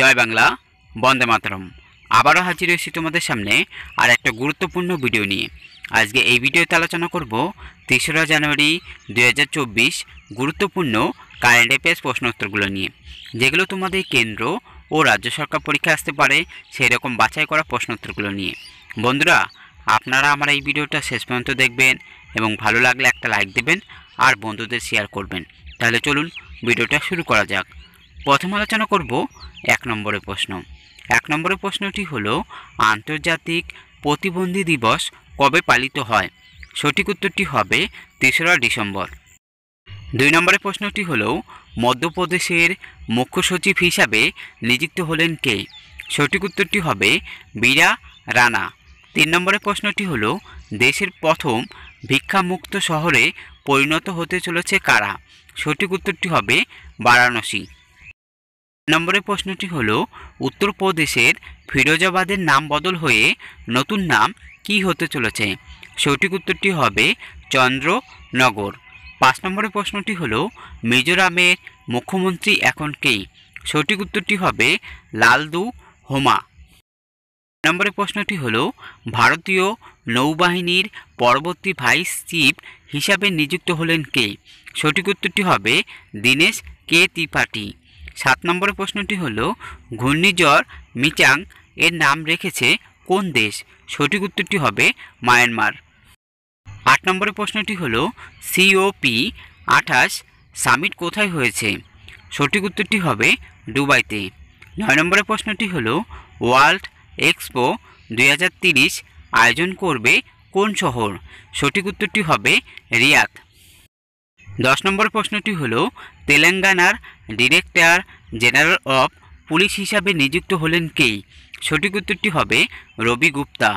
জয় বাংলা, বন্দে মাতরম। আবারও হাজির হয়েছি তোমাদের সামনে আর একটা গুরুত্বপূর্ণ ভিডিও নিয়ে। আজকে এই ভিডিওতে আলোচনা করব ৩রা জানুয়ারি ২০২৪ গুরুত্বপূর্ণ কারেন্ট অ্যাফেয়ার্স প্রশ্নোত্তরগুলো নিয়ে, যেগুলো তোমাদের কেন্দ্র ও রাজ্য সরকার পরীক্ষা আসতে পারে সেই রকম বাছাই করা প্রশ্নোত্তরগুলো নিয়ে। বন্ধুরা, আপনারা আমার এই ভিডিওটা শেষ পর্যন্ত দেখবেন এবং ভালো লাগলে একটা লাইক দেবেন আর বন্ধুদের শেয়ার করবেন। তাহলে চলুন ভিডিওটা শুরু করা যাক। প্রথম আলোচনা করব ১ নম্বরের প্রশ্ন। ১ নম্বরের প্রশ্নটি হলো, আন্তর্জাতিক প্রতিবন্ধী দিবস কবে পালিত হয়? সঠিক উত্তরটি হবে ৩রা ডিসেম্বর। ২ নম্বরের প্রশ্নটি হলো, মধ্যপ্রদেশের মুখ্য সচিব হিসাবে নিযুক্ত হলেন কে? সঠিক উত্তরটি হবে বীরা রানা। ৩ নম্বরের প্রশ্নটি হলো, দেশের প্রথম ভিক্ষামুক্ত শহরে পরিণত হতে চলেছে কারা? সঠিক উত্তরটি হবে বারাণসী। নম্বরের প্রশ্নটি হলো, উত্তরপ্রদেশের ফিরোজাবাদের নাম বদল হয়ে নতুন নাম কি হতে চলেছে? সঠিক উত্তরটি হবে চন্দ্রনগর। ৫ নম্বরের প্রশ্নটি হলো, মিজোরামের মুখ্যমন্ত্রী এখন কে? সঠিক উত্তরটি হবে লালদু হোমা। নম্বরের প্রশ্নটি হলো, ভারতীয় নৌবাহিনীর পরবর্তী ভাইস চিফ হিসাবে নিযুক্ত হলেন কে? সঠিক উত্তরটি হবে দীনেশ কে ত্রিপাঠী। ৭ নম্বরের প্রশ্নটি হলো, ঘূর্ণিঝড় মিচাং এর নাম রেখেছে কোন দেশ? সঠিক উত্তরটি হবে মায়ানমার। ৮ নম্বরের প্রশ্নটি হলো, COP28 সামিট কোথায় হয়েছে? সঠিক উত্তরটি হবে দুবাইতে। ৯ নম্বরের প্রশ্নটি হলো, ওয়ার্ল্ড এক্সপো ২০৩০ আয়োজন করবে কোন শহর? সঠিক উত্তরটি হবে রিয়াদ। ১০ নম্বরের প্রশ্নটি হলো, তেলেঙ্গানার ডিরেক্টর জেনারেল অফ পুলিশ হিসাবে নিযুক্ত হলেন কে? সঠিক উত্তরটি হবে রবি গুপ্তা।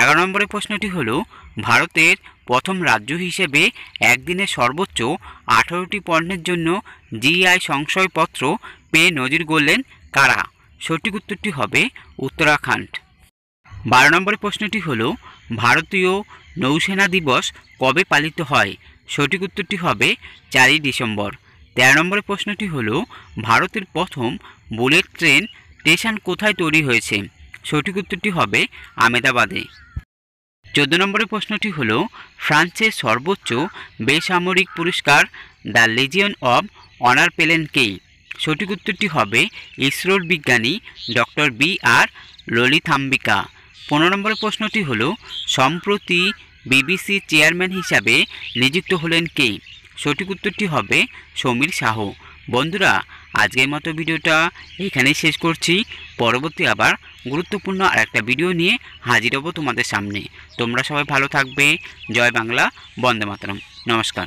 ১১ নম্বরের প্রশ্নটি হলো, ভারতের প্রথম রাজ্য হিসেবে একদিনে সর্বোচ্চ ১৮টি পণ্যের জন্য GI সংশয়পত্র পেয়ে নজির গড়লেন কারা? সঠিক উত্তরটি হবে উত্তরাখণ্ড। ১২ নম্বরের প্রশ্নটি হলো, ভারতীয় নৌসেনা দিবস কবে পালিত হয়? সঠিক উত্তরটি হবে ৪ই ডিসেম্বর। ১৩ নম্বরের প্রশ্নটি হলো, ভারতের প্রথম বুলেট ট্রেন স্টেশন কোথায় তৈরি হয়েছে? সঠিক উত্তরটি হবে আহমেদাবাদে। ১৪ নম্বরের প্রশ্নটি হলো, ফ্রান্সের সর্বোচ্চ বেসামরিক পুরস্কার দ্য লিজিয়ন অব অনার পেলেন কে? সঠিক উত্তরটি হবে ইসরোর বিজ্ঞানী ডক্টর BR ললিতাম্বিকা। ১৫ নম্বরের প্রশ্নটি হলো, সম্প্রতি BBC চেয়ারম্যান হিসাবে নিযুক্ত হলেন কে? সঠিক উত্তরটি হবে সমীর শাহ। বন্ধুরা, আজকের মতো ভিডিওটা এখানেই শেষ করছি। পরবর্তী আবার গুরুত্বপূর্ণ আরেকটা ভিডিও নিয়ে হাজির হব তোমাদের সামনে। তোমরা সবাই ভালো থাকবে। জয় বাংলা, বন্দে মাতরম। নমস্কার।